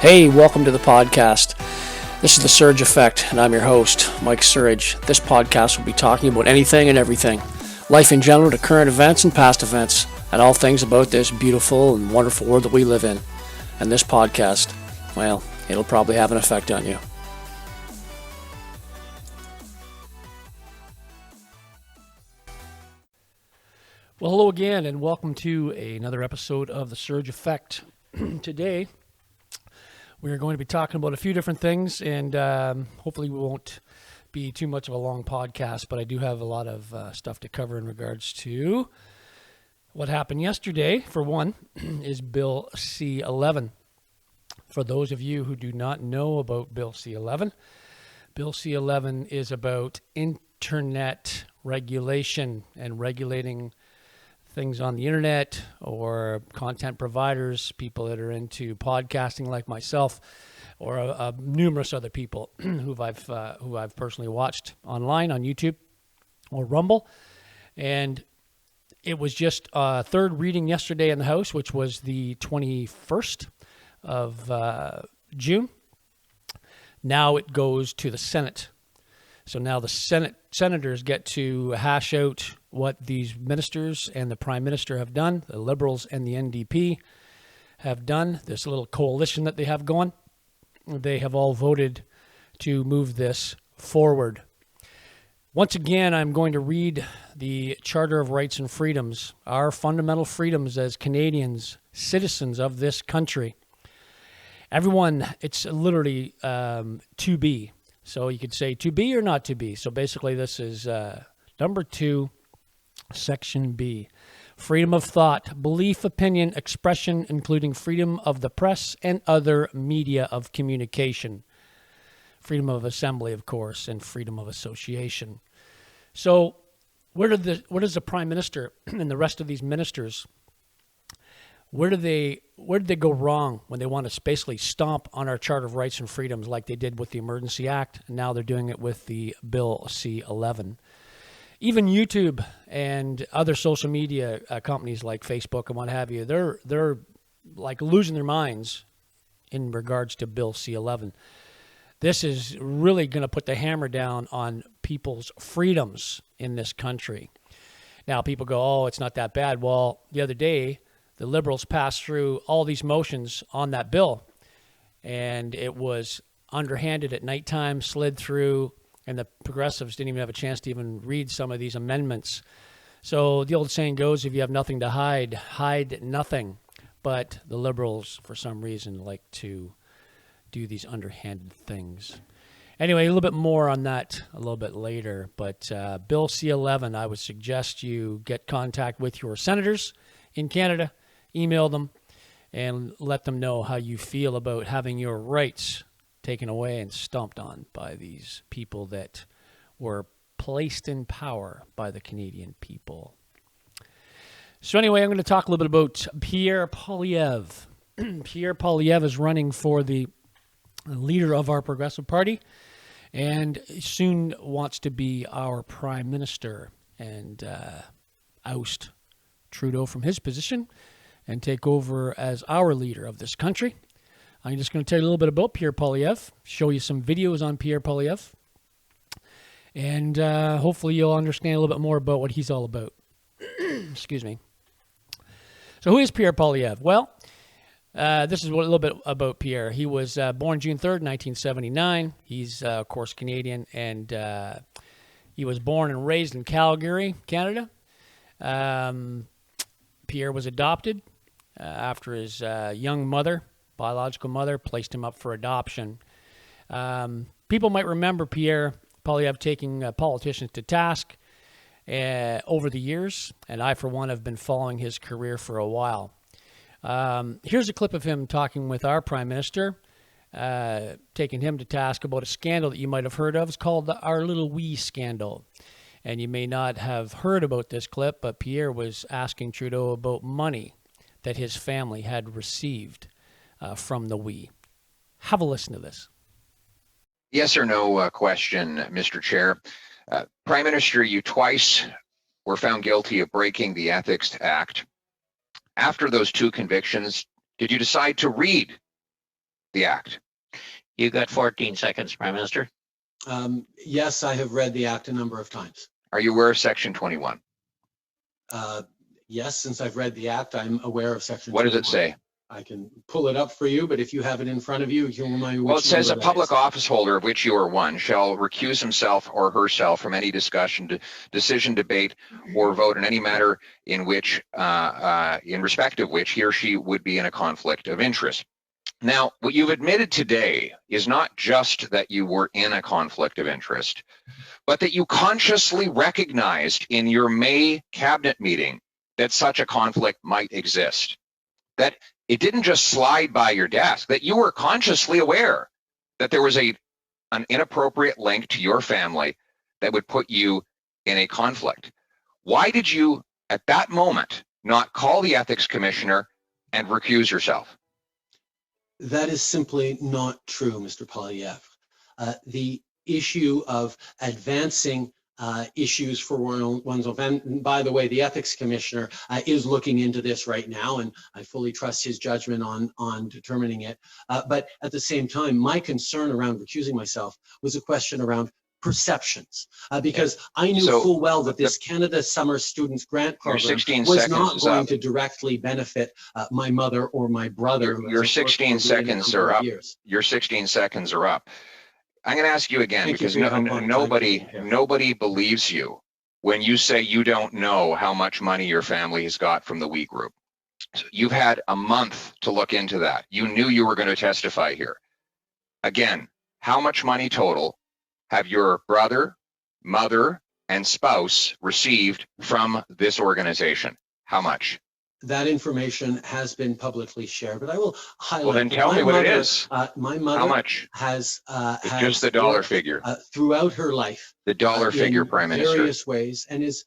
Hey, welcome to the podcast. This is The Surge Effect, and I'm your host, Mike Surge. This podcast will be talking about anything and everything, life in general to current events and past events, and all things about this beautiful and wonderful world that we live in. And this podcast, well, it'll probably have an effect on you. Well, hello again, and welcome to another episode of The Surge Effect. Today, we are going to be talking about a few different things, and hopefully we won't be too much of a long podcast, but I do have a lot of stuff to cover in regards to what happened yesterday. For one, is Bill C-11. For those of you who do not know about Bill C-11, Bill C-11 is about internet regulation and regulating things on the internet or content providers, people that are into podcasting like myself, or numerous other people who I've personally watched online on YouTube or Rumble. And it was just third reading yesterday in the House, which was the 21st of June. Now it goes to the Senate. So now the senators get to hash out what these ministers and the Prime Minister have done, the Liberals and the NDP have done, this little coalition that they have going. They have all voted to move this forward. Once again, I'm going to read the Charter of Rights and Freedoms, our fundamental freedoms as Canadians, citizens of this country. Everyone, it's literally to be. So you could say to be or not to be. So basically this is number 2, Section B. Freedom of thought, belief, opinion, expression, including freedom of the press and other media of communication. Freedom of assembly, of course, and freedom of association. So where does the Prime Minister and the rest of these ministers, where did they go wrong when they want to basically stomp on our Charter of Rights and Freedoms like they did with the Emergency Act, and now they're doing it with the Bill C-11? Even YouTube and other social media companies like Facebook and what have you, they're like losing their minds in regards to Bill C-11. This is really going to put the hammer down on people's freedoms in this country. Now people go, oh, it's not that bad. Well, the other day, the Liberals passed through all these motions on that bill, and it was underhanded at nighttime, slid through, and the Progressives didn't even have a chance to even read some of these amendments. So the old saying goes, if you have nothing to hide, hide nothing. But the Liberals, for some reason, like to do these underhanded things. Anyway, a little bit more on that a little bit later. But Bill C-11, I would suggest you get contact with your senators in Canada, email them, and let them know how you feel about having your rights taken away and stomped on by these people that were placed in power by the Canadian people. So anyway, I'm going to talk a little bit about Pierre Poilievre. Pierre Poilievre is running for the leader of our Progressive Party and soon wants to be our Prime Minister and oust Trudeau from his position and take over as our leader of this country. I'm just going to tell you a little bit about Pierre Poilievre, show you some videos on Pierre Poilievre, and hopefully you'll understand a little bit more about what he's all about. Excuse me. So who is Pierre Poilievre? Well, this is a little bit about Pierre. He was born June 3rd, 1979. He's, of course, Canadian, and he was born and raised in Calgary, Canada. Pierre was adopted after his young mother, biological mother, placed him up for adoption. People might remember Pierre Poilievre taking politicians to task over the years, and I, for one, have been following his career for a while. Here's a clip of him talking with our Prime Minister, taking him to task about a scandal that you might have heard of. It's called Our Little Wee Scandal. And you may not have heard about this clip, but Pierre was asking Trudeau about money that his family had received from the Wee. Have a listen to this. Yes or no question, Mr. Chair. Prime Minister, you twice were found guilty of breaking the Ethics Act. After those two convictions, did you decide to read the act? You got 14 seconds, Prime Minister. Yes, I have read the act a number of times. Are you aware of Section 21? Yes, since I've read the act, I'm aware of section. What does it 21. say? I can pull it up for you, but if you have it in front of you, you can remind me. Well, which it says a number that public is. office holder, of which you are one, shall recuse himself or herself from any discussion, decision, debate, or vote in any matter in which, in respect of which he or she would be in a conflict of interest. Now, what you've admitted today is not just that you were in a conflict of interest, but that you consciously recognized in your May cabinet meeting that such a conflict might exist. That it didn't just slide by your desk, that you were consciously aware that there was an inappropriate link to your family that would put you in a conflict. Why did you, at that moment, not call the ethics commissioner and recuse yourself? That is simply not true, Mr. Poilievre. The issue of advancing issues for one's own, and by the way, the ethics commissioner is looking into this right now, and I fully trust his judgment on determining it. But at the same time, my concern around recusing myself was a question around perceptions, because I knew full well that this Canada Summer Students Grant Program was not going to directly benefit my mother or my brother. Your 16 seconds are up. Your 16 seconds are up. I'm going to ask you again, because nobody believes you when you say you don't know how much money your family has got from the We Group. So you've had a month to look into that. You knew you were going to testify here. Again, how much money total have your brother, mother, and spouse received from this organization? How much? That information has been publicly shared, but I will highlight. Well, then tell me what it is. My mother how much? has just the dollar figure throughout her life. The dollar figure, Prime Minister. Various ways, and is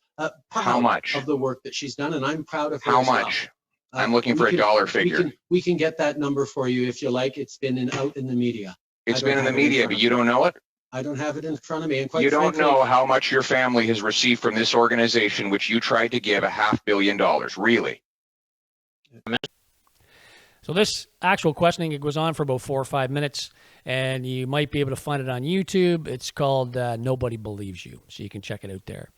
proud of the work that she's done, and I'm proud of her. How much? I'm looking for a dollar figure. We can get that number for you if you like. It's been out in the media. It's been in the media, but you don't know it? I don't have it in front of me. And quite you don't frankly, know how much your family has received from this organization, which you tried to give $500 million, really? So this actual questioning, it goes on for about 4 or 5 minutes, and you might be able to find it on YouTube. It's called Nobody Believes You, so you can check it out there.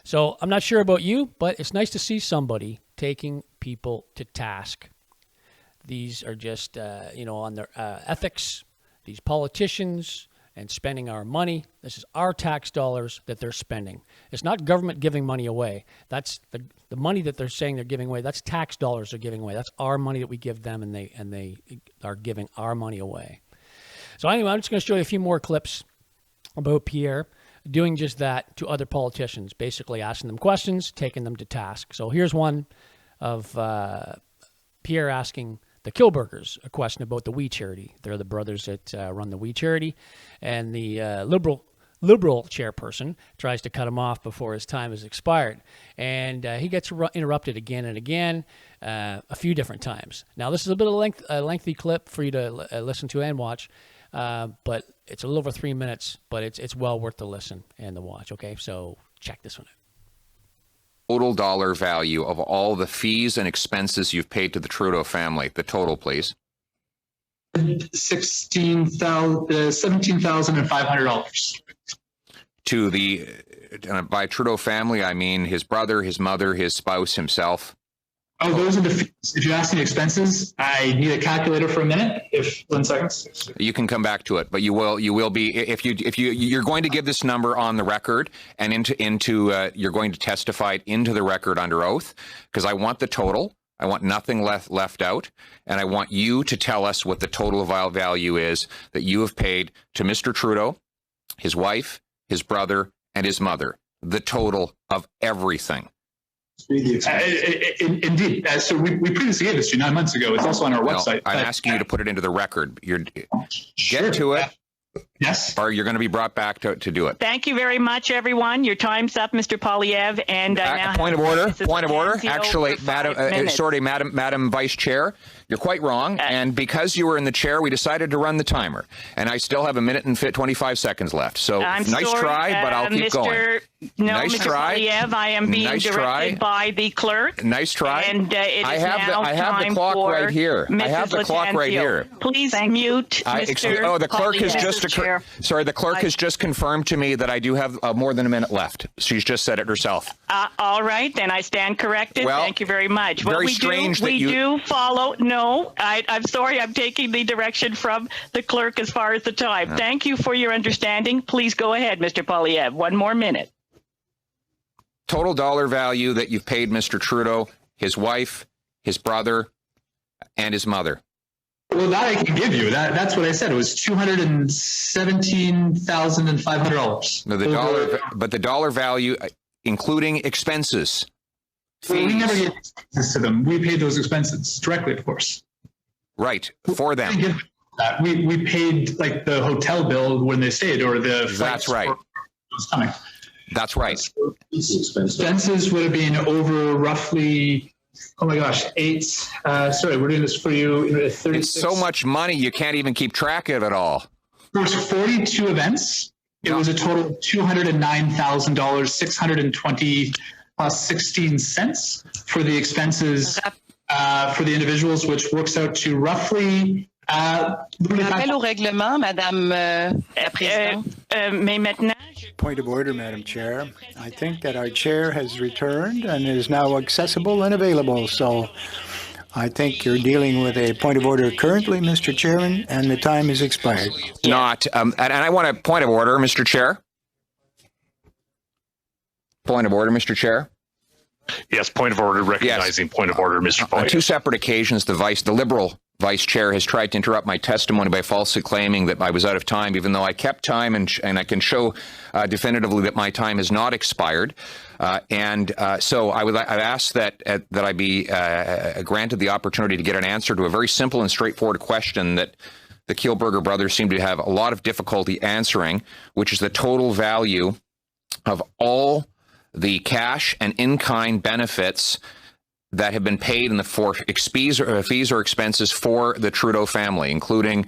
So I'm not sure about you, but it's nice to see somebody taking people to task. These are just, on their ethics, these politicians, and spending our money. This is our tax dollars that they're spending. It's not government giving money away. That's the money that they're saying they're giving away. That's tax dollars they're giving away. That's our money that we give them, and they are giving our money away. So anyway, I'm just going to show you a few more clips about Pierre doing just that to other politicians, basically asking them questions, taking them to task. So here's one of Pierre asking the Kilburgers a question about the We Charity. They're the brothers that run the We Charity, and the liberal chairperson tries to cut him off before his time has expired, and he gets interrupted again and again, a few different times. Now this is a bit of a lengthy clip for you to listen to and watch, but it's a little over 3 minutes, but it's well worth the listen and the watch. Okay, so check this one out. Total dollar value of all the fees and expenses you've paid to the Trudeau family. The total, please. $17,500. To the, by Trudeau family, I mean his brother, his mother, his spouse, himself. Oh, those are the fees. If you're asking expenses, I need a calculator for a minute. If 1 second. You can come back to it, but you will be, if you're going to give this number on the record and you're going to testify it into the record under oath, because I want the total. I want nothing left out, and I want you to tell us what the total value is that you have paid to Mr. Trudeau, his wife, his brother, and his mother. The total of everything. Indeed. So we previously gave this to you 9 months ago. It's also on our website. I'm asking you to put it into the record. Sure. Get to it. Yes. or you're going to be brought back to do it. Thank you very much, everyone. Your time's up, Mr. Poilievre, and I now Point of have order. Mrs. Point of order. Latanzio Actually, for 5 minutes. Madam Vice Chair, you're quite wrong. And because you were in the chair, we decided to run the timer. And I still have a minute and 25 seconds left. So I'm nice sorry, try, but I'll keep Mr. going. No, Nice Mr. try. Poilievre, I am being Nice directed try. by the clerk. Nice try. And it is I have now the time clock for right here. I have Mrs. the clock right Latanzio. here. Please mute Mr. The clerk has Poilievre. just the clerk has just confirmed to me that I do have more than a minute left. She's just said it herself. All right, then I stand corrected. Well, Thank you very much. What very we strange do, that we you- do follow. No, I'm sorry. I'm taking the direction from the clerk as far as the time. Thank you for your understanding. Please go ahead, Mr. Poilievre. 1 more minute. Total dollar value that you've paid Mr. Trudeau, his wife, his brother, and his mother. Well, that I can give you. That's what I said. It was $217,500. No, the dollar value, including expenses, Well, we fees. never gave expenses to them. We paid those expenses directly, of course. Right, for We them. didn't give that. We paid like the hotel bill when they stayed, or the flights That's right. for- was coming. That's right. Expenses would have been over roughly, oh my gosh, sorry, we're doing this for you. 36. It's so much money, you can't even keep track of it all. There was 42 events. It was a total of $209,000, 620 plus 16 cents for the expenses for the individuals, which works out to roughly. Rappel au règlement, Madame la Présidente. Mais maintenant, Point of order, Madam Chair. I think that our chair has returned and is now accessible and available. So I think you're dealing with a point of order currently, Mr. Chairman, and the time has expired. Not, and I want a point of order, Mr. Chair. Point of order, Mr. Chair. Yes, point of order, recognizing point of order, Mr. On Poilievre. 2 separate occasions, the Liberal Vice Chair has tried to interrupt my testimony by falsely claiming that I was out of time, even though I kept time, and I can show definitively that my time has not expired. So I'd ask that I be granted the opportunity to get an answer to a very simple and straightforward question that the Kielburger brothers seem to have a lot of difficulty answering, which is the total value of all the cash and in-kind benefits that have been paid in the fees or expenses for the Trudeau family, including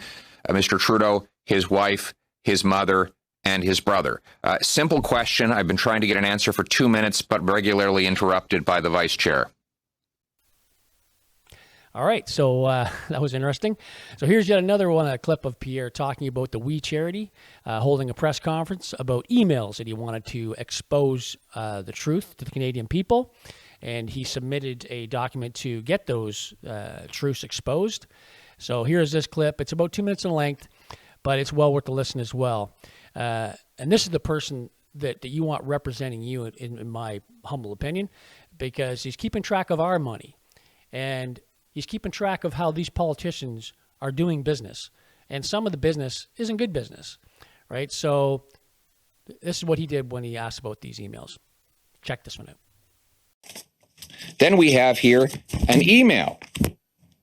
Mr. Trudeau, his wife, his mother, and his brother. Simple question. I've been trying to get an answer for 2 minutes, but regularly interrupted by the vice chair. All right, so that was interesting. So here's yet another one, a clip of Pierre talking about the We Charity, holding a press conference about emails that he wanted to expose the truth to the Canadian people. And he submitted a document to get those truths exposed. So here's this clip. It's about 2 minutes in length, but it's well worth the listen as well. And this is the person that you want representing you, in my humble opinion, because he's keeping track of our money. And he's keeping track of how these politicians are doing business. And some of the business isn't good business, right? So this is what he did when he asked about these emails. Check this one out. Then we have here an email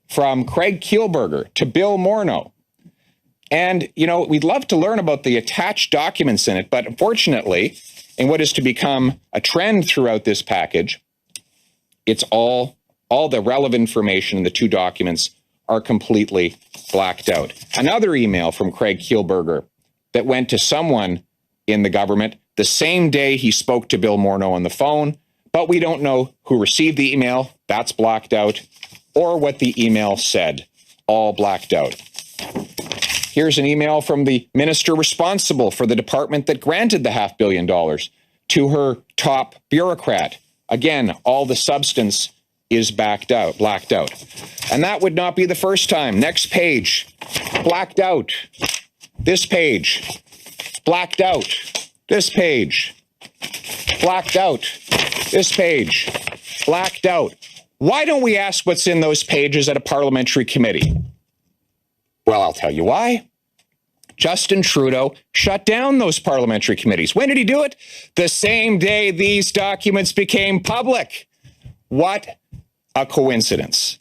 from Craig Kielburger to Bill Morneau. And, we'd love to learn about the attached documents in it, but unfortunately, in what is to become a trend throughout this package, it's all the relevant information in the 2 documents are completely blacked out. Another email from Craig Kielburger that went to someone in the government the same day he spoke to Bill Morneau on the phone, but we don't know who received the email, that's blacked out, or what the email said, all blacked out. Here's an email from the minister responsible for the department that granted the $500 million to her top bureaucrat. Again, all the substance is blacked out. And that would not be the first time. Next page, blacked out. This page, blacked out. This page, blacked out. This page, blacked out. Why don't we ask what's in those pages at a parliamentary committee? Well, I'll tell you why. Justin Trudeau shut down those parliamentary committees. When did he do it? The same day these documents became public. What a coincidence.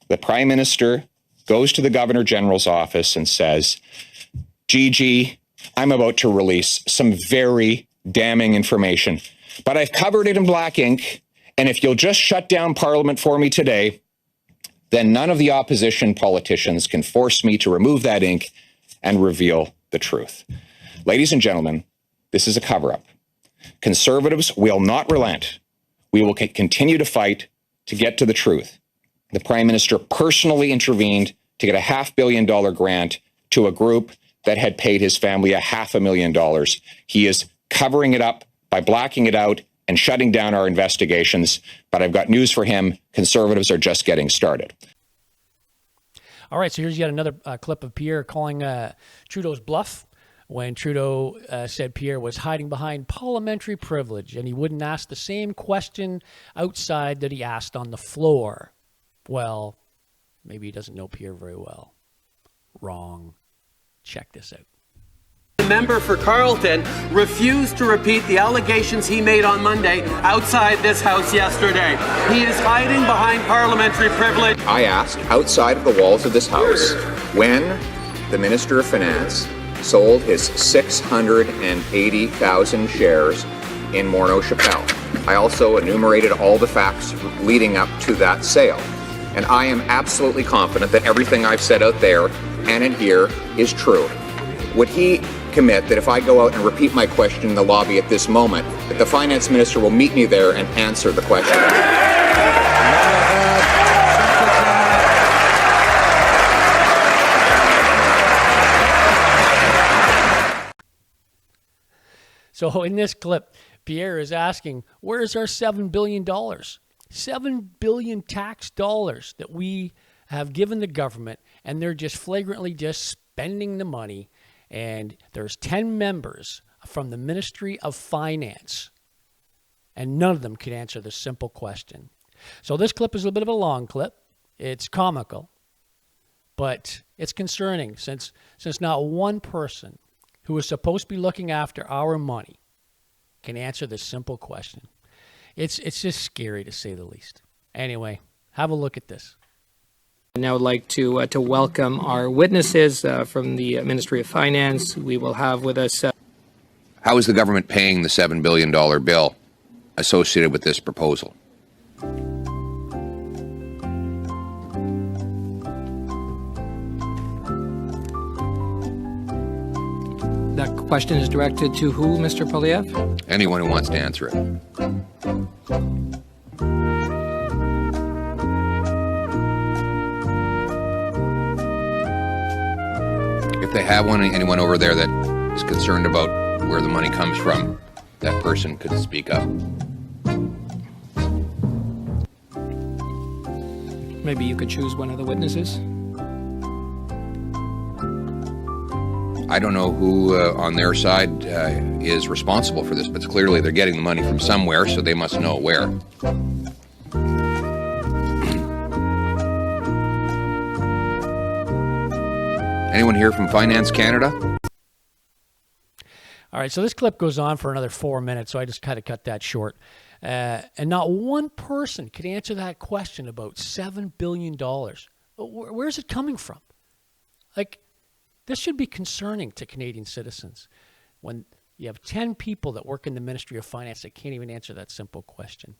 The Prime Minister goes to the Governor General's office and says, Gigi, I'm about to release some very damning information. But I've covered it in black ink, and if you'll just shut down Parliament for me today, then none of the opposition politicians can force me to remove that ink and reveal the truth. Ladies and gentlemen, this is a cover-up. Conservatives will not relent. We will continue to fight to get to the truth. The Prime Minister personally intervened to get a $500 million grant to a group that had paid his family $500,000. He is covering it up by blacking it out and shutting down our investigations. But I've got news for him. Conservatives are just getting started. All right, so here's yet another clip of Pierre calling Trudeau's bluff when Trudeau said Pierre was hiding behind parliamentary privilege and he wouldn't ask the same question outside that he asked on the floor. Well, maybe he doesn't know Pierre very well. Wrong. Check this out. The member for Carleton refused to repeat the allegations he made on Monday outside this House yesterday. He is hiding behind parliamentary privilege. I asked outside of the walls of this House when the Minister of Finance sold his 680,000 shares in Morneau Chapelle. I also enumerated all the facts leading up to that sale. And I am absolutely confident that everything I've said out there and in here is true. Would he commit that if I go out and repeat my question in the lobby at this moment, that the finance minister will meet me there and answer the question? So in this clip, Pierre is asking, where's our $7 billion? $7 billion tax dollars that we have given the government, and they're just flagrantly just spending the money. And there's 10 members from the Ministry of Finance, and none of them can answer this simple question. So this clip is a bit of a long clip. It's comical, but it's concerning since not one person who is supposed to be looking after our money can answer this simple question. It's just scary to say the least. Anyway, have a look at this. I'd now like to welcome our witnesses from the Ministry of Finance. We will have with us... How is the government paying the $7 billion bill associated with this proposal? That question is directed to who, Mr. Poilievre? Anyone who wants to answer it. If they have anyone over there that is concerned about where the money comes from, that person could speak up. Maybe you could choose one of the witnesses. I don't know who on their side is responsible for this, but clearly they're getting the money from somewhere, so they must know where. Anyone here from Finance Canada? All right, so this clip goes on for another 4 minutes, so I just kind of cut that short. And not one person could answer that question about $7 billion. Where's it coming from? Like, this should be concerning to Canadian citizens when you have 10 people that work in the Ministry of Finance that can't even answer that simple question.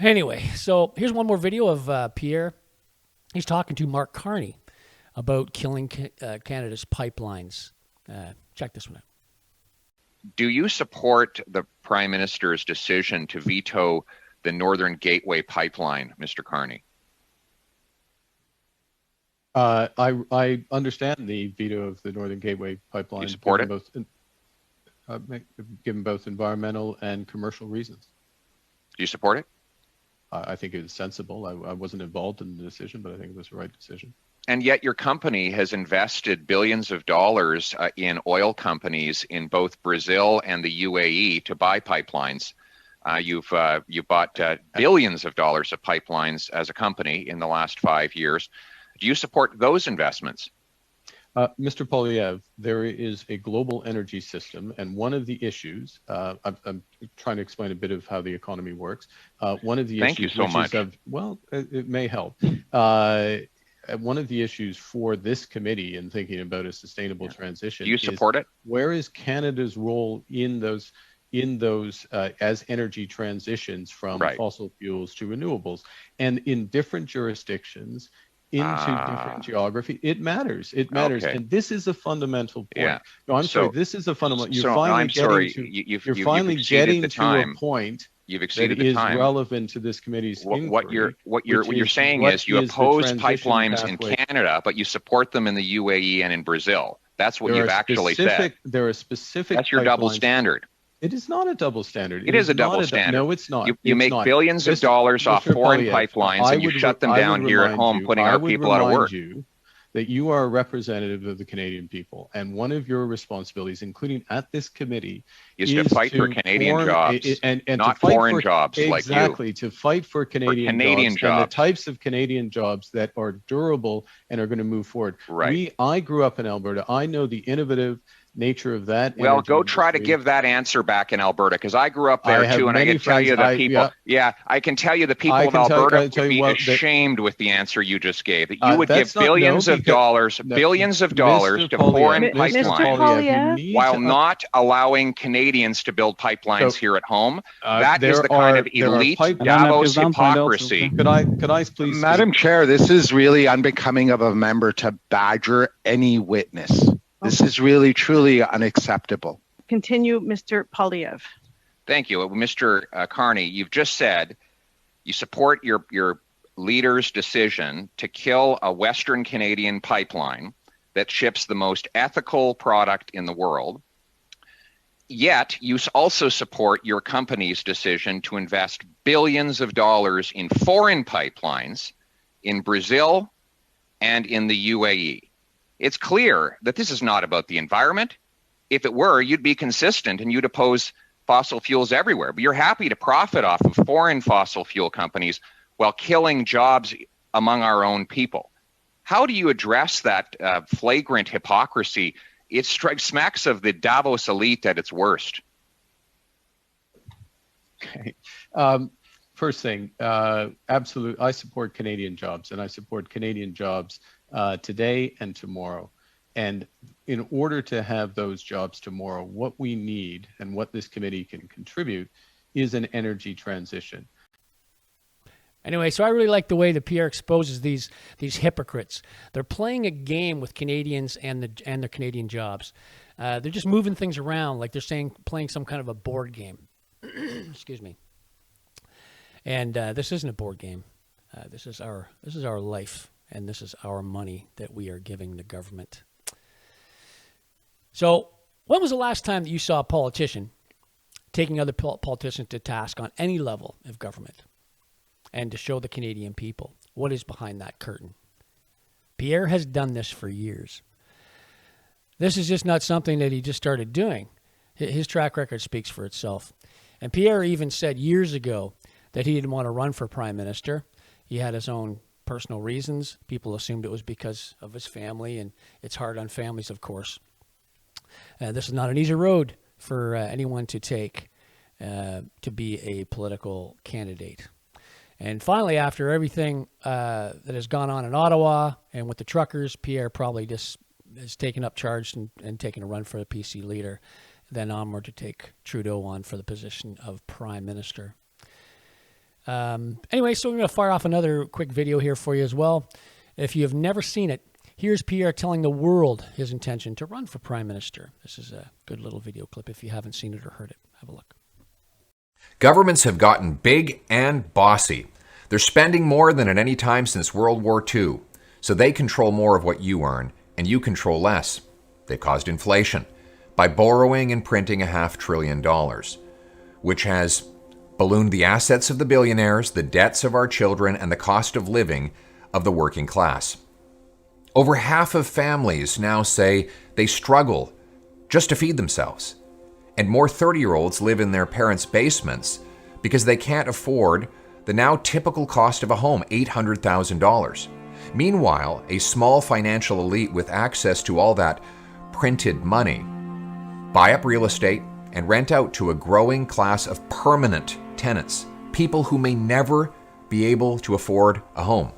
Anyway, so here's one more video of Pierre. He's talking to Mark Carney about killing Canada's pipelines. Check this one out. Do you support the Prime Minister's decision to veto the Northern Gateway pipeline, Mr. Carney? I understand the veto of the Northern Gateway pipeline. You support it? Given both environmental and commercial reasons. Do you support it? I think it was sensible. I wasn't involved in the decision, but I think it was the right decision. And yet your company has invested billions of dollars in oil companies in both Brazil and the UAE to buy pipelines. You bought billions of dollars of pipelines as a company in the last 5 years. Do you support those investments? Mr. Poilievre, there is a global energy system, and one of the issues, I'm trying to explain a bit of how the economy works. One of the Thank issues, you so much. Well, it may help. one of the issues for this committee in thinking about a sustainable transition. Do you support it? Where is Canada's role in those as energy transitions from fossil fuels to renewables? And in different jurisdictions, into different geography, it matters. It matters, and this is a fundamental point. Yeah. No, I'm sorry. This is a fundamental. You're finally getting to a point. You've exceeded that the is time. relevant to this committee's inquiry. What you're saying is you oppose pipelines in Canada, but you support them in the UAE and in Brazil. That's what you've actually said. There are specific. That's your double standard. It is not a double standard. It is a double standard. No, it's not. You make billions of dollars off foreign pipelines, and you shut them down here at home, putting our people out of work. That you are a representative of the Canadian people, and one of your responsibilities, including at this committee, is to fight for Canadian jobs, and not foreign jobs like you. Exactly, to fight for Canadian jobs, and the types of Canadian jobs that are durable and are going to move forward. Right. I grew up in Alberta. I know the innovative nature of that. Well, go try to give that answer back in Alberta, because I grew up there too, and I can tell you the people. I can tell you the people of Alberta would be ashamed with the answer you just gave. That you would give billions of dollars to foreign pipelines, while not allowing Canadians to build pipelines here at home. That is the kind of elite Davos hypocrisy. Could I please, Madam Chair? This is really unbecoming of a member to badger any witness. This is really, truly unacceptable. Continue, Mr. Poilievre. Thank you. Mr. Carney, you've just said you support your leader's decision to kill a Western Canadian pipeline that ships the most ethical product in the world. Yet you also support your company's decision to invest billions of dollars in foreign pipelines in Brazil and in the UAE. It's clear that this is not about the environment. If it were, you'd be consistent and you'd oppose fossil fuels everywhere. But you're happy to profit off of foreign fossil fuel companies while killing jobs among our own people. How do you address that flagrant hypocrisy? It smacks of the Davos elite at its worst. Okay. First thing, absolutely, I support Canadian jobs, and I support Canadian jobs today and tomorrow. And in order to have those jobs tomorrow, what we need and what this committee can contribute is an energy transition. Anyway, so I really like the way that Pierre exposes these hypocrites. They're playing a game with Canadians and their Canadian jobs. They're just moving things around like they're playing some kind of a board game. Excuse me. And this isn't a board game. This is our life, and this is our money that we are giving the government. So, when was the last time that you saw a politician taking other politicians to task on any level of government, and to show the Canadian people what is behind that curtain? Pierre has done this for years. This is just not something that he just started doing. His track record speaks for itself. And Pierre even said years ago that he didn't want to run for prime minister. He had his own personal reasons. People assumed it was because of his family, and it's hard on families, of course. This is not an easy road for anyone to take to be a political candidate. And finally, after everything that has gone on in Ottawa and with the truckers, Pierre probably just has taken up charge and taken a run for the PC leader, then onward to take Trudeau on for the position of prime minister. Anyway, so we're going to fire off another quick video here for you as well. If you have never seen it, here's Pierre telling the world his intention to run for prime minister. This is a good little video clip if you haven't seen it or heard it. Have a look. Governments have gotten big and bossy. They're spending more than at any time since World War II, so they control more of what you earn, and you control less. They caused inflation by borrowing and printing $500 billion, which has ballooned the assets of the billionaires, the debts of our children, and the cost of living of the working class. Over half of families now say they struggle just to feed themselves. And more 30-year-olds live in their parents' basements because they can't afford the now typical cost of a home, $800,000. Meanwhile, a small financial elite with access to all that printed money buy up real estate and rent out to a growing class of permanent tenants, people who may never be able to afford a home.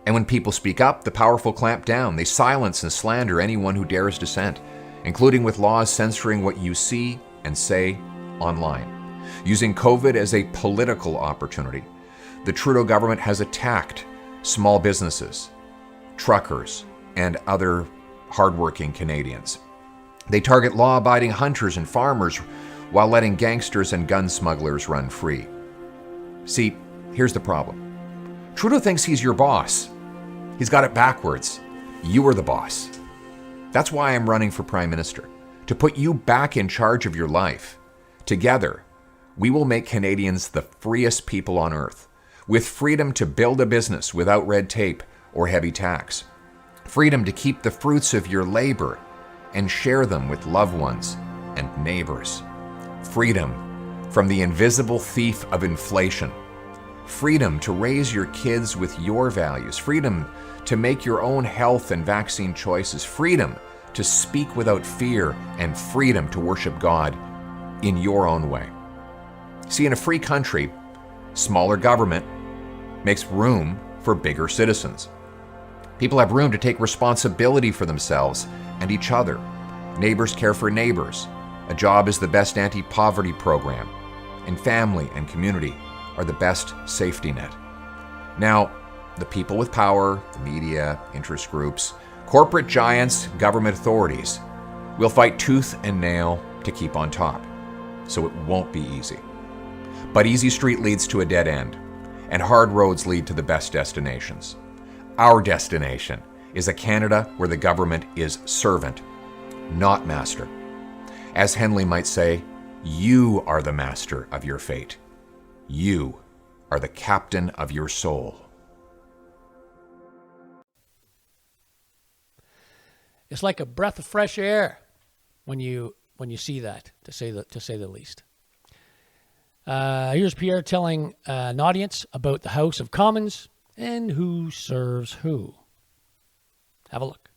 And when people speak up, the powerful clamp down. They silence and slander anyone who dares dissent, including with laws censoring what you see and say online. Using COVID as a political opportunity, the Trudeau government has attacked small businesses, truckers, and other hardworking Canadians. They target law-abiding hunters and farmers while letting gangsters and gun smugglers run free. See, here's the problem. Trudeau thinks he's your boss. He's got it backwards. You are the boss. That's why I'm running for Prime Minister, to put you back in charge of your life. Together, we will make Canadians the freest people on earth, with freedom to build a business without red tape or heavy tax. Freedom to keep the fruits of your labor and share them with loved ones and neighbors. Freedom from the invisible thief of inflation. Freedom to raise your kids with your values. Freedom to make your own health and vaccine choices. Freedom to speak without fear, and freedom to worship God in your own way. See, in a free country, smaller government makes room for bigger citizens. People have room to take responsibility for themselves and each other. Neighbors care for neighbors. A job is the best anti-poverty program. And family and community are the best safety net. Now, the people with power, the media, interest groups, corporate giants, government authorities will fight tooth and nail to keep on top. So it won't be easy. But easy street leads to a dead end, and hard roads lead to the best destinations. Our destination is a Canada where the government is servant, not master. As Henley might say, you are the master of your fate. You are the captain of your soul. It's like a breath of fresh air when you see that, to say the least. Here's Pierre telling an audience about the House of Commons and who serves who. Have a look.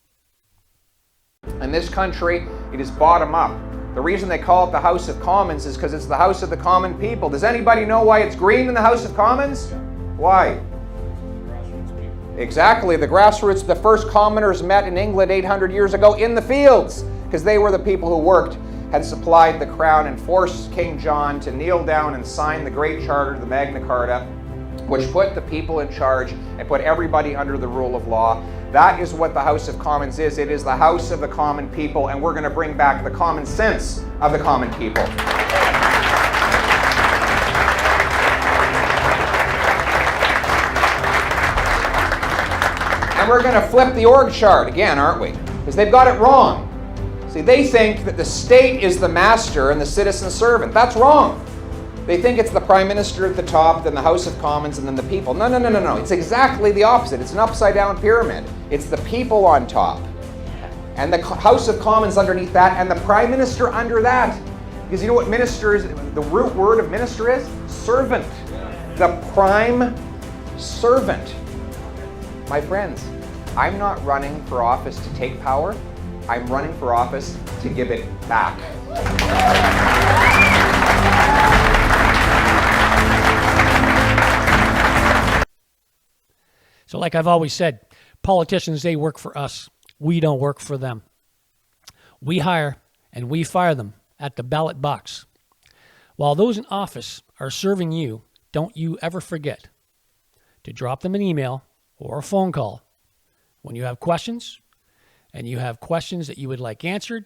In this country, it is bottom up. The reason they call it the House of Commons is because it's the House of the common people. Does anybody know why it's green in the House of Commons? Why? Exactly. The grassroots, the first commoners met in England 800 years ago in the fields, because they were the people who worked, had supplied the crown, and forced King John to kneel down and sign the Great Charter, the Magna Carta, which put the people in charge and put everybody under the rule of law. That is what the House of Commons is. It is the House of the common people, and we're going to bring back the common sense of the common people. And we're going to flip the org chart again, aren't we? Because they've got it wrong. See, they think that the state is the master and the citizen servant. That's wrong. They think it's the Prime Minister at the top, then the House of Commons, and then the people. No, no, no, no, no. It's exactly the opposite. It's an upside-down pyramid. It's the people on top, and the House of Commons underneath that, and the Prime Minister under that. Because you know what minister is? The root word of minister is? Servant. The prime servant. My friends, I'm not running for office to take power. I'm running for office to give it back. So like I've always said, politicians, they work for us. We don't work for them. We hire and we fire them at the ballot box. While those in office are serving you, don't you ever forget to drop them an email or a phone call when you have questions, and you have questions that you would like answered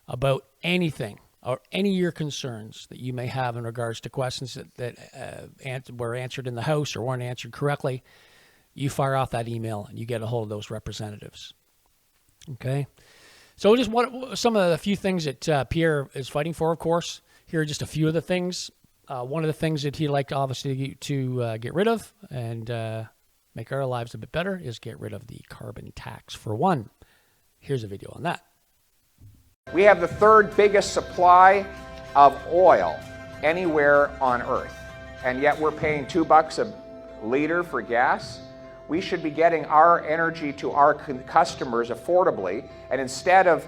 about anything or any of your concerns that you may have in regards to questions that were answered in the House or weren't answered correctly. You fire off that email and you get a hold of those representatives. Okay? So just some of the few things that Pierre is fighting for, of course. Here are just a few of the things. One of the things that he'd like to obviously to get rid of and make our lives a bit better is get rid of the carbon tax, for one. Here's a video on that. We have the third biggest supply of oil anywhere on Earth, and yet we're paying $2 a liter for gas. We should be getting our energy to our customers affordably, and instead of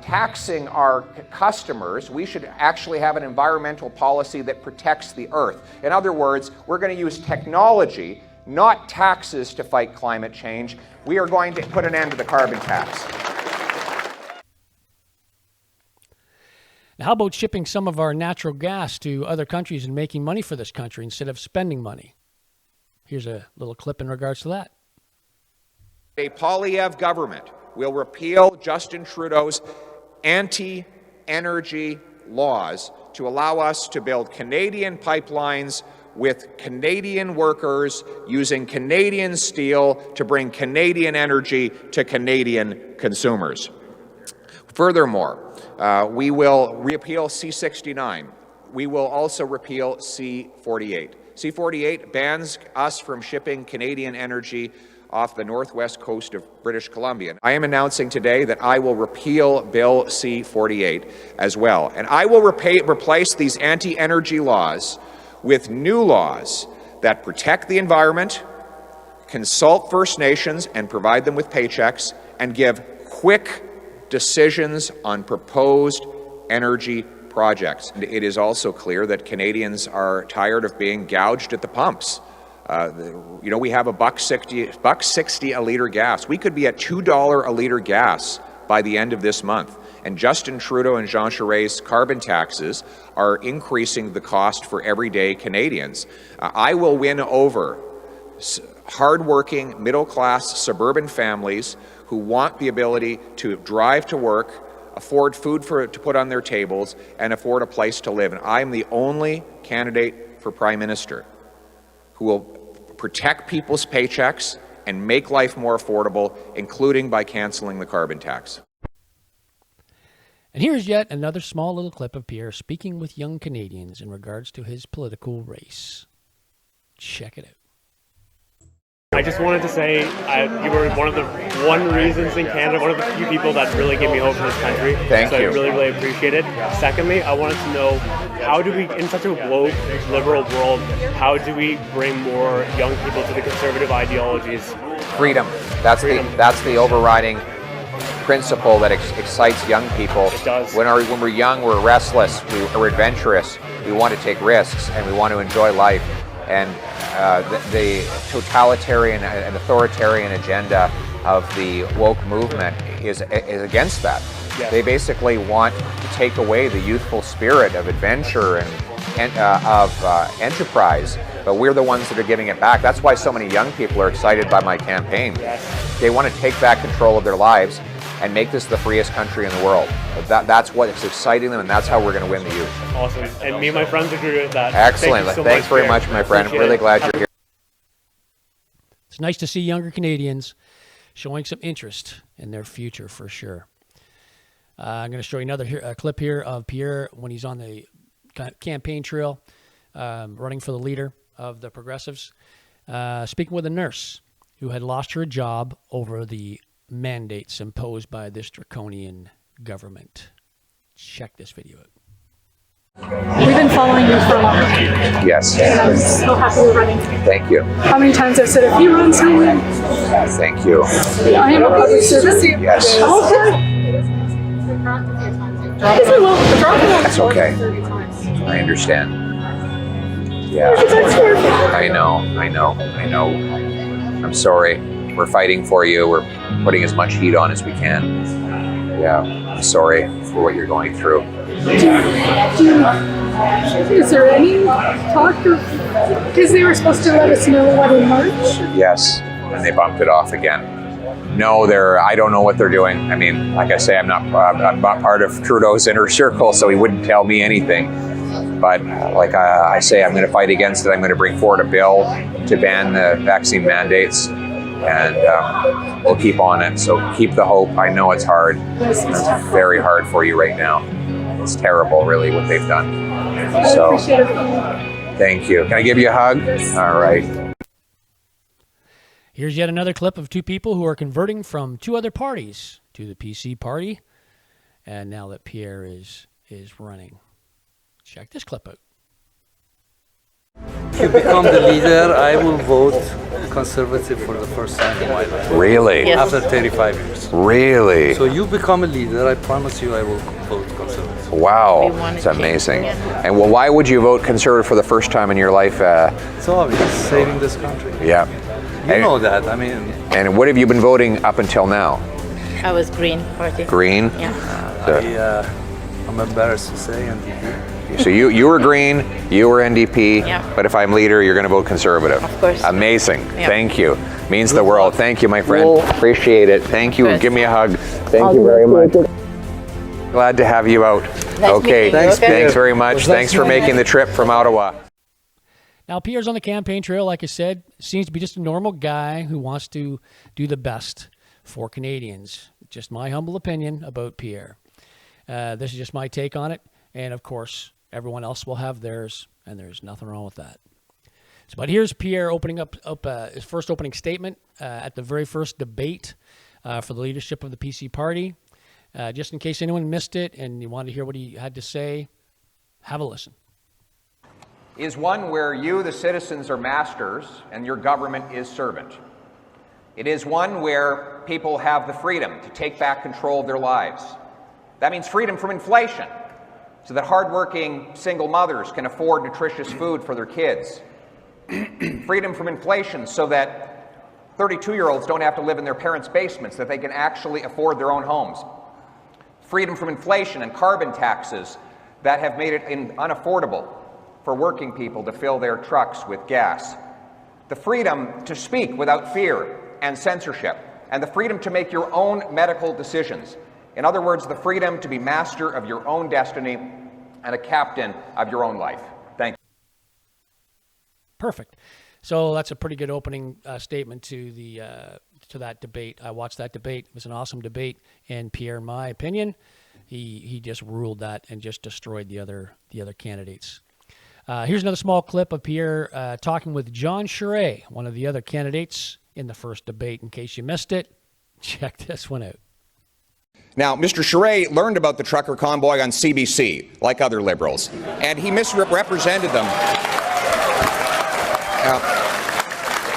taxing our customers, we should actually have an environmental policy that protects the Earth. In other words, we're going to use technology, not taxes to fight climate change. We are going to put an end to the carbon tax. Now, how about shipping some of our natural gas to other countries and making money for this country instead of spending money? Here's a little clip in regards to that. A Poilievre government will repeal Justin Trudeau's anti-energy laws to allow us to build Canadian pipelines with Canadian workers using Canadian steel to bring Canadian energy to Canadian consumers. Furthermore, we will repeal C-69. We will also repeal C-48. C-48 bans us from shipping Canadian energy off the northwest coast of British Columbia. I am announcing today that I will repeal Bill C-48 as well. And I will replace these anti-energy laws with new laws that protect the environment, consult First Nations and provide them with paychecks, and give quick decisions on proposed energy projects. It is also clear that Canadians are tired of being gouged at the pumps. You know, we have $1.60 a liter gas. We could be at $2 a liter gas by the end of this month. And Justin Trudeau and Jean Charest's carbon taxes are increasing the cost for everyday Canadians. I will win over hardworking, middle-class, suburban families who want the ability to drive to work, afford food to put on their tables, and afford a place to live. And I'm the only candidate for Prime Minister who will protect people's paychecks and make life more affordable, including by canceling the carbon tax. And here's yet another small little clip of Pierre speaking with young Canadians in regards to his political race. Check it out. I just wanted to say you were one of the reasons in Canada, one of the few people that really gave me hope in this country. Thank you. I really, really appreciate it. Secondly, I wanted to know, how do we, in such a woke, liberal world, how do we bring more young people to the conservative ideologies? Freedom. That's the overriding principle that excites young people. It does. When we're young, we're restless, we're adventurous, we want to take risks, and we want to enjoy life. And the totalitarian and authoritarian agenda of the woke movement is against that. Yes. They basically want to take away the youthful spirit of adventure and of enterprise, but we're the ones that are giving it back. That's why so many young people are excited by my campaign. Yes. They want to take back control of their lives and make this the freest country in the world. That's what is exciting them, and that's how we're going to win the youth. Awesome. And me and my friends agree with that. Excellent. Thanks very much, my friend. I'm really glad you're here. It's nice to see younger Canadians showing some interest in their future for sure. I'm going to show you another clip here of Pierre when he's on the campaign trail, running for the leader of the Progressives, speaking with a nurse who had lost her job over the mandates imposed by this draconian government. Check this video out. We've been following you for a long time. Yes. And I'm so happy you're running. Thank you. How many times I've said, if you run somewhere, thank you. I am a public service. Yes. That's okay. I understand. Yeah. I know. I'm sorry. We're fighting for you. We're putting as much heat on as we can. Yeah, I'm sorry for what you're going through. Is there any talk of, because they were supposed to let us know what in March? Yes, and they bumped it off again. No, I don't know what they're doing. I mean, like I say, I'm not part of Trudeau's inner circle, so he wouldn't tell me anything. But like I say, I'm going to fight against it. I'm going to bring forward a bill to ban the vaccine mandates. And we'll keep on it. So keep the hope. I know it's hard. It's very hard for you right now. It's terrible, really, what they've done. So thank you. Can I give you a hug? All right. Here's yet another clip of two people who are converting from two other parties to the PC party. And now that Pierre is running. Check this clip out. If you become the leader, I will vote conservative for the first time in my life. Really? Yes. After 35 years. Really? So you become a leader, I promise you I will vote conservative. Wow, We want it's to change. amazing. Yeah. And well, why would you vote conservative for the first time in your life? It's obvious, saving this country. Yeah. You know that, I mean. And what have you been voting up until now? I was Green Party. Green? Yeah. I'm embarrassed to say NDP. So you were Green, you were NDP, Yeah. but if I'm leader, you're going to vote conservative. Of course. Amazing. Yeah. Thank you. Means the world. Thank you, my friend. Appreciate it. Thank you. Good. Give me a hug. Thank you very much. Glad to have you out. Okay. meeting you. Okay. Thanks very much. Thanks for making the trip from Ottawa. Now, Pierre's on the campaign trail, like I said, seems to be just a normal guy who wants to do the best for Canadians. Just my humble opinion about Pierre. This is just my take on it. And, of course, everyone else will have theirs, and there's nothing wrong with that. So, but here's Pierre opening up his first opening statement at the very first debate for the leadership of the PC party. Just in case anyone missed it and you wanted to hear what he had to say, have a listen. Is one where you, the citizens, are masters and your government is servant. It is one where people have the freedom to take back control of their lives. That means freedom from inflation, so that hardworking single mothers can afford nutritious food for their kids. Freedom from inflation so that 32-year-olds don't have to live in their parents' basements, that they can actually afford their own homes. Freedom from inflation and carbon taxes that have made it unaffordable for working people to fill their trucks with gas. The freedom to speak without fear and censorship, and the freedom to make your own medical decisions. In other words, the freedom to be master of your own destiny and a captain of your own life. Thank you. Perfect. So that's a pretty good opening statement to the to that debate. I watched that debate. It was an awesome debate, and Pierre, in my opinion, he just ruled that and just destroyed the other candidates. Here's another small clip of Pierre talking with John Charest, one of the other candidates in the first debate. In case you missed it, check this one out. Now, Mr. Charest learned about the trucker convoy on CBC, like other Liberals, and he misrepresented them.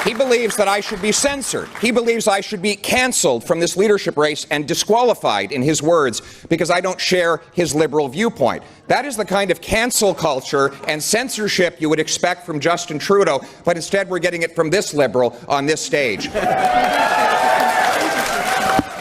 He believes that I should be censored. He believes I should be canceled from this leadership race and disqualified, in his words, because I don't share his liberal viewpoint. That is the kind of cancel culture and censorship you would expect from Justin Trudeau, but instead we're getting it from this liberal on this stage. And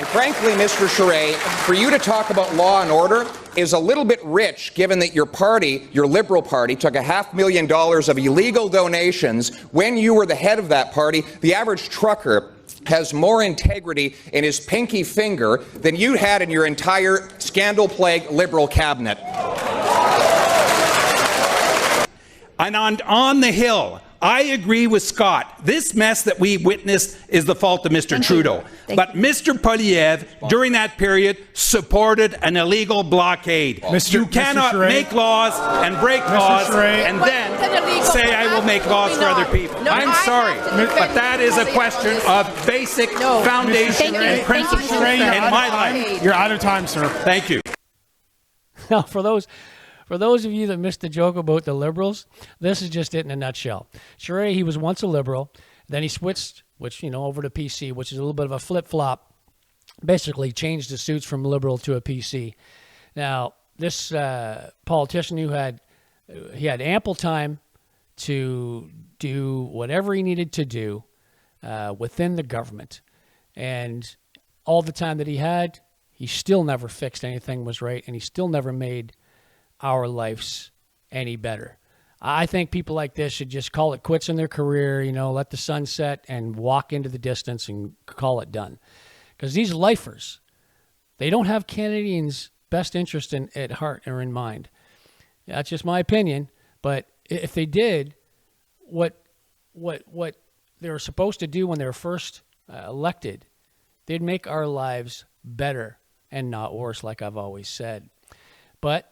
frankly, Mr. Charest, for you to talk about law and order is a little bit rich, given that your party, your Liberal Party, took $500,000 of illegal donations when you were the head of that party. The average trucker has more integrity in his pinky finger than you had in your entire scandal-plagued Liberal cabinet. And on the Hill, I agree with Scott. This mess that we witnessed is the fault of Mr. Trudeau. But Mr. Poilievre, during that period, supported an illegal blockade. You cannot make laws and break laws and then say I will make laws for other people. I'm sorry, but that is a question of basic foundation and principles in my life. You're out of time, sir. Thank you. Now, for those of you that missed the joke about the Liberals, this is just it in a nutshell. Charest, he was once a Liberal, then he switched, over to PC, which is a little bit of a flip-flop. Basically changed his suits from Liberal to a PC. Now, this politician he had ample time to do whatever he needed to do within the government. And all the time that he had, he still never fixed anything was right, and he still never made our lives any better. I think people like this should just call it quits in their career, let the sun set and walk into the distance and call it done. Because these lifers, they don't have Canadians' best interest at heart or in mind. That's just my opinion. But if they did what they were supposed to do when they were first elected, they'd make our lives better and not worse, like I've always said. But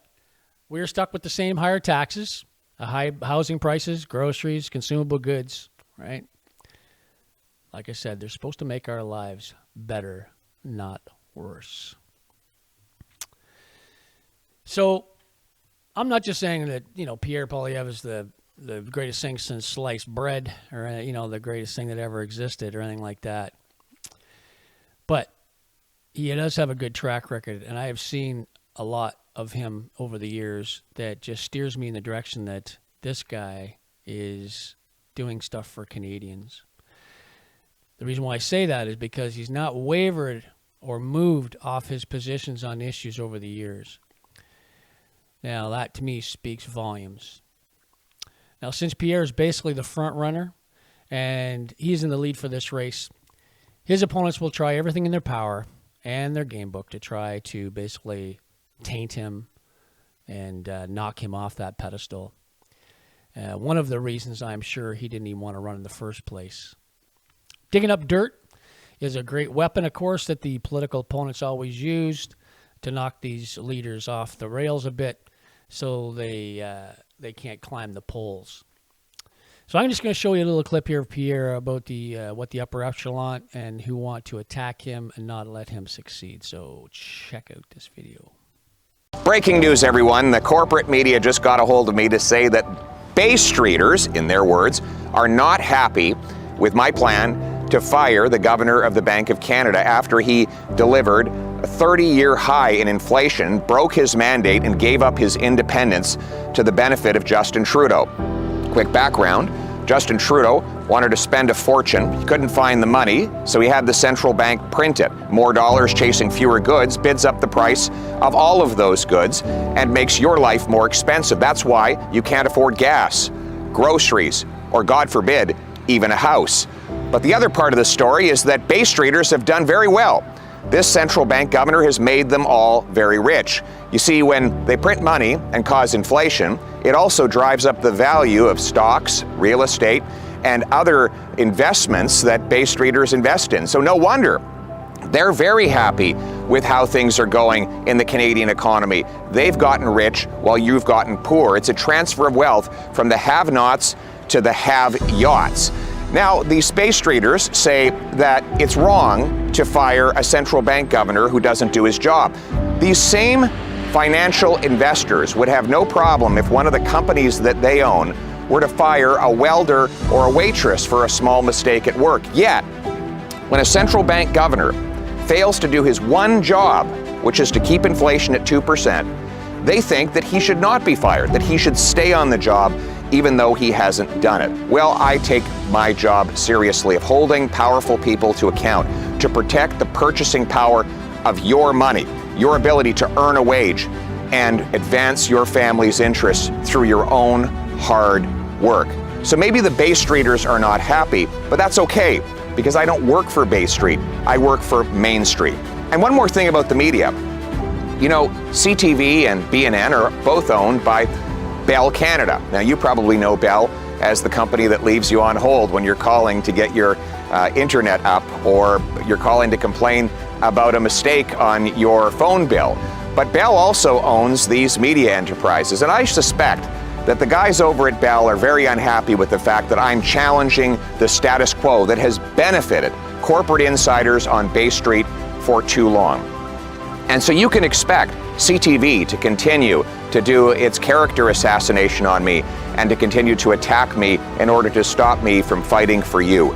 we're stuck with the same higher taxes, high housing prices, groceries, consumable goods, right? Like I said, they're supposed to make our lives better, not worse. So I'm not just saying that, Pierre Poilievre is the the greatest thing since sliced bread, or the greatest thing that ever existed, or anything like that. But he does have a good track record, and I have seen a lot of him over the years that just steers me in the direction that this guy is doing stuff for Canadians. The reason why I say that is because he's not wavered or moved off his positions on issues over the years. Now, that to me speaks volumes. Now, since Pierre is basically the front runner and he's in the lead for this race, his opponents will try everything in their power and their game book to try to basically taint him and knock him off that pedestal. One of the reasons I'm sure he didn't even want to run in the first place. Digging up dirt is a great weapon, of course, that the political opponents always used to knock these leaders off the rails a bit so they can't climb the polls. So I'm just going to show you a little clip here of Pierre about what the upper echelon and who want to attack him and not let him succeed. So check out this video. Breaking news, everyone. The corporate media just got a hold of me to say that Bay Streeters, in their words, are not happy with my plan to fire the governor of the Bank of Canada after he delivered a 30-year high in inflation, broke his mandate, and gave up his independence to the benefit of Justin Trudeau. Quick background. Justin Trudeau wanted to spend a fortune. He couldn't find the money, so he had the central bank print it. More dollars chasing fewer goods bids up the price of all of those goods and makes your life more expensive. That's why you can't afford gas, groceries, or God forbid, even a house. But the other part of the story is that Bay Streeters have done very well. This central bank governor has made them all very rich. You see, when they print money and cause inflation, it also drives up the value of stocks, real estate, and other investments that Bay Streeters invest in. So no wonder they're very happy with how things are going in the Canadian economy. They've gotten rich while you've gotten poor. It's a transfer of wealth from the have-nots to the have-yachts. Now, these Bay Streeters say that it's wrong to fire a central bank governor who doesn't do his job. These same financial investors would have no problem if one of the companies that they own were to fire a welder or a waitress for a small mistake at work. Yet, when a central bank governor fails to do his one job, which is to keep inflation at 2%, they think that he should not be fired, that he should stay on the job even though he hasn't done it. Well, I take my job seriously of holding powerful people to account, to protect the purchasing power of your money, your ability to earn a wage, and advance your family's interests through your own hard work. So maybe the Bay Streeters are not happy, but that's okay, because I don't work for Bay Street. I work for Main Street. And one more thing about the media. You know, CTV and BNN are both owned by Bell Canada. Now, you probably know Bell as the company that leaves you on hold when you're calling to get your internet up, or you're calling to complain about a mistake on your phone bill. But Bell also owns these media enterprises, and I suspect that the guys over at Bell are very unhappy with the fact that I'm challenging the status quo that has benefited corporate insiders on Bay Street for too long. And so you can expect CTV to continue to do its character assassination on me and to continue to attack me in order to stop me from fighting for you.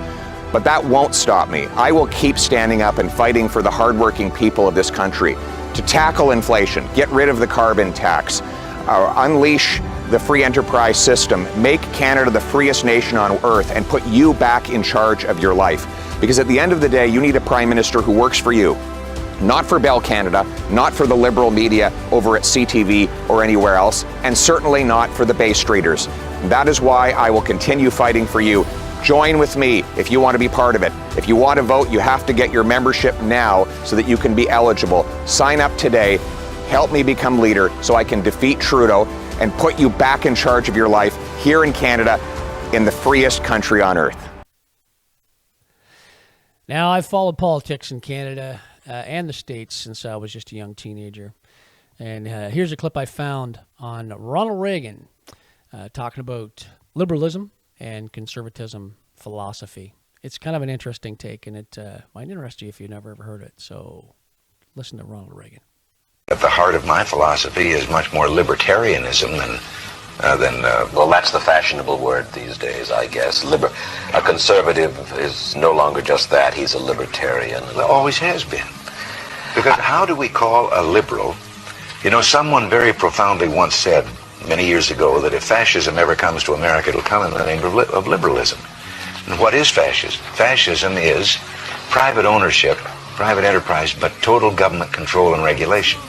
But that won't stop me. I will keep standing up and fighting for the hardworking people of this country to tackle inflation, get rid of the carbon tax, unleash the free enterprise system, make Canada the freest nation on earth, and put you back in charge of your life. Because at the end of the day, you need a prime minister who works for you. Not for Bell Canada, not for the liberal media over at CTV or anywhere else, and certainly not for the Bay Streeters. That is why I will continue fighting for you. Join with me if you want to be part of it. If you want to vote, you have to get your membership now so that you can be eligible. Sign up today. Help me become leader so I can defeat Trudeau and put you back in charge of your life here in Canada, in the freest country on earth. Now, I've followed politics in Canada and the States since I was just a young teenager. And here's a clip I found on Ronald Reagan talking about liberalism and conservatism philosophy. It's kind of an interesting take, and it might interest you if you've never ever heard it. So listen to Ronald Reagan. At the heart of my philosophy is much more libertarianism well, that's the fashionable word these days, I guess. A conservative is no longer just that. He's a libertarian. Always has been. Because how do we call a liberal? You know, someone very profoundly once said many years ago that if fascism ever comes to America, it'll come in the name of liberalism. And what is fascism? Fascism is private ownership, private enterprise, but total government control and regulation.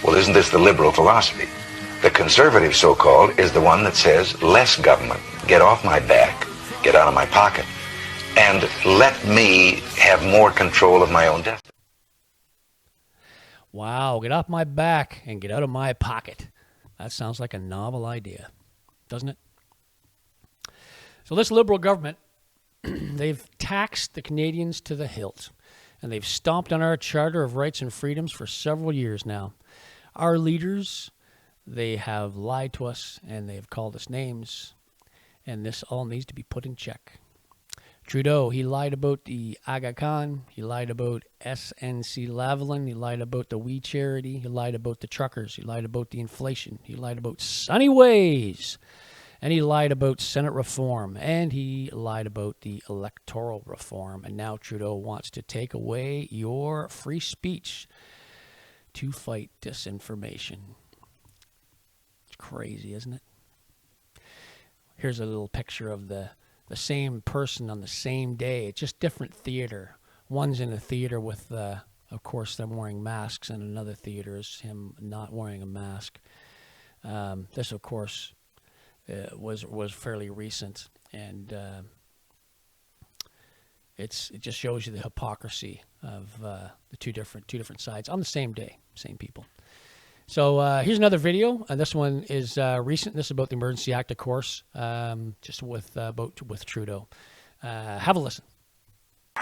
Well, isn't this the liberal philosophy? The conservative, so-called, is the one that says less government, get off my back, get out of my pocket, and let me have more control of my own destiny. Wow, get off my back and get out of my pocket. That sounds like a novel idea, doesn't it? So this Liberal government, they've taxed the Canadians to the hilt, and they've stomped on our Charter of Rights and Freedoms for several years now. Our leaders, they have lied to us, and they have called us names, and this all needs to be put in check. Trudeau, he lied about the Aga Khan, he lied about SNC-Lavalin, he lied about the We Charity, he lied about the truckers, he lied about the inflation, he lied about sunny ways, and he lied about Senate reform, and he lied about the electoral reform, and now Trudeau wants to take away your free speech to fight disinformation. It's crazy, isn't it? Here's a little picture of the same person on the same day. It's just different theater. One's in a theater with, of course, them wearing masks, and another theater is him not wearing a mask. This, of course, was fairly recent, and it just shows you the hypocrisy of the two different sides on the same day, same people. So here's another video, and this one is recent. This is about the Emergency Act, of course, just with Trudeau. Have a listen.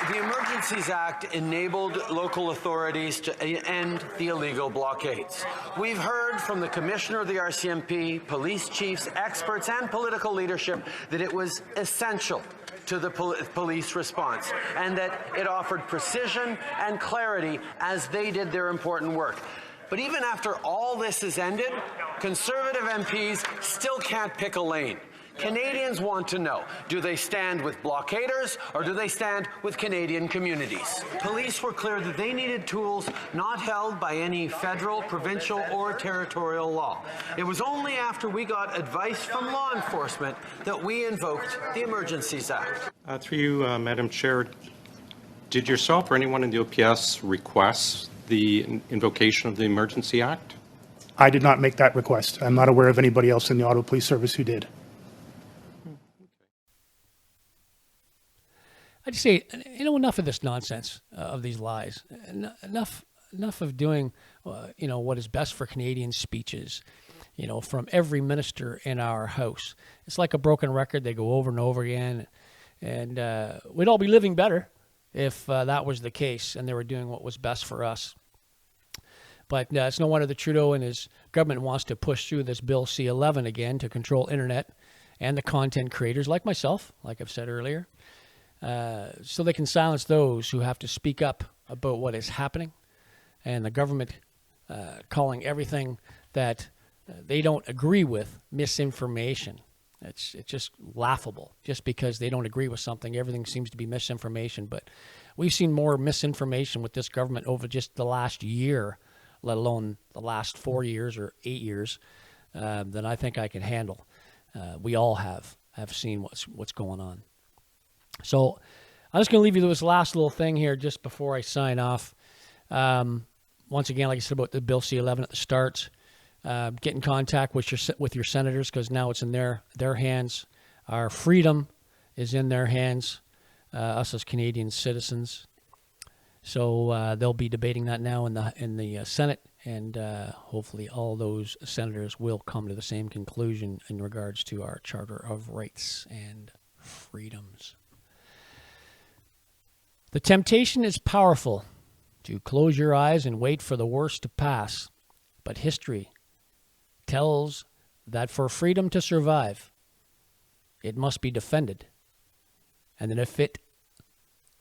The Emergencies Act enabled local authorities to end the illegal blockades. We've heard from the Commissioner of the RCMP, police chiefs, experts, and political leadership that it was essential to the police response and that it offered precision and clarity as they did their important work. But even after all this has ended, Conservative MPs still can't pick a lane. Canadians want to know, do they stand with blockaders or do they stand with Canadian communities? Police were clear that they needed tools not held by any federal, provincial, or territorial law. It was only after we got advice from law enforcement that we invoked the Emergencies Act. Through you, Madam Chair, did yourself or anyone in the OPS request the invocation of the Emergency Act? I did not make that request. I'm not aware of anybody else in the Ottawa Police Service who did. I just say, enough of this nonsense, of these lies. Enough of doing, what is best for Canadian speeches, from every minister in our House. It's like a broken record. They go over and over again, and we'd all be living better if that was the case and they were doing what was best for us. But it's no wonder that Trudeau and his government wants to push through this Bill C-11 again to control internet and the content creators like myself, like I've said earlier, so they can silence those who have to speak up about what is happening, and the government calling everything that they don't agree with misinformation. It's just laughable. Just because they don't agree with something, everything seems to be misinformation. But we've seen more misinformation with this government over just the last year, let alone the last 4 years or 8 years, than I think I can handle. We all have seen what's going on. So I'm just going to leave you with this last little thing here just before I sign off. Once again, like I said about the Bill C-11 at the start, get in contact with your senators, because now it's in their hands. Our freedom is in their hands, us as Canadian citizens. So they'll be debating that now in the Senate, and hopefully all those senators will come to the same conclusion in regards to our Charter of Rights and Freedoms. The temptation is powerful to close your eyes and wait for the worst to pass, but history tells that for freedom to survive, it must be defended, and that if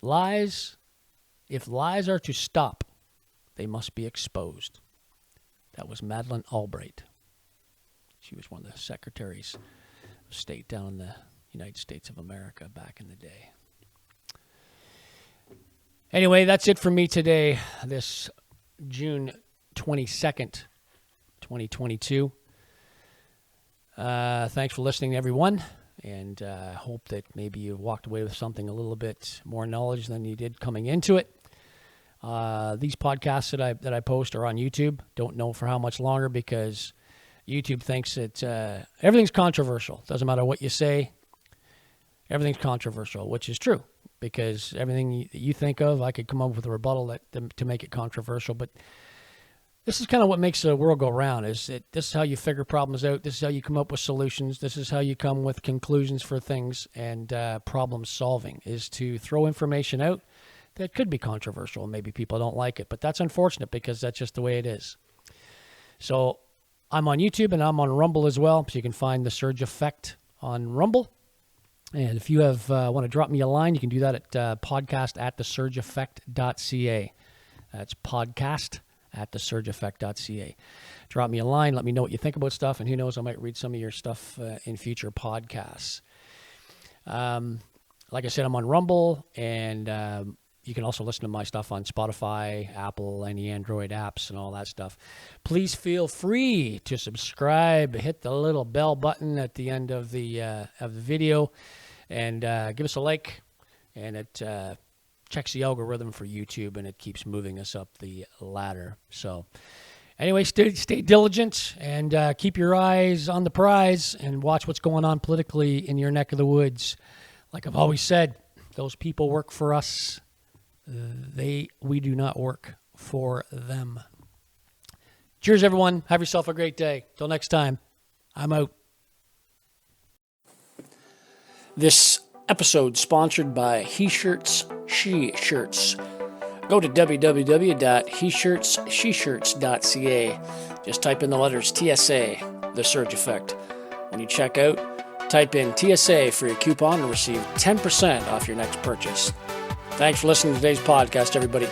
lies are to stop, they must be exposed. That was Madeleine Albright. She was one of the secretaries of state down in the United States of America back in the day. Anyway, that's it for me today, this June 22nd, 2022. Thanks for listening, everyone, and I hope that maybe you walked away with something a little bit more knowledge than you did coming into it. These podcasts that I post are on YouTube. Don't know for how much longer because YouTube thinks that everything's controversial. Doesn't matter what you say, everything's controversial, which is true because everything you think of, I could come up with a rebuttal to make it controversial. But this is kind of what makes the world go round. This is how you figure problems out. This is how you come up with solutions. This is how you come with conclusions for things and problem solving, is to throw information out that could be controversial. Maybe people don't like it, but that's unfortunate because that's just the way it is. So I'm on YouTube and I'm on Rumble as well. So you can find The Surge Effect on Rumble. And if you want to drop me a line, you can do that at podcast@thesurgeeffect.ca. That's podcast@thesurgeeffect.ca. Drop me a line. Let me know what you think about stuff. And who knows, I might read some of your stuff in future podcasts. Like I said, I'm on Rumble, and you can also listen to my stuff on Spotify, Apple, any Android apps, and all that stuff. Please feel free to subscribe. Hit the little bell button at the end of the video, and give us a like. And it checks the algorithm for YouTube, and it keeps moving us up the ladder. So, anyway, stay diligent and keep your eyes on the prize and watch what's going on politically in your neck of the woods. Like I've always said, those people work for us. We do not work for them. Cheers, everyone. Have yourself a great day. Till next time, I'm out. This episode sponsored by He Shirts, She Shirts. Go to www.heshirtssheshirts.ca. Just type in the letters TSA, The Surge Effect. When you check out, type in TSA for your coupon and receive 10% off your next purchase. Thanks for listening to today's podcast, everybody.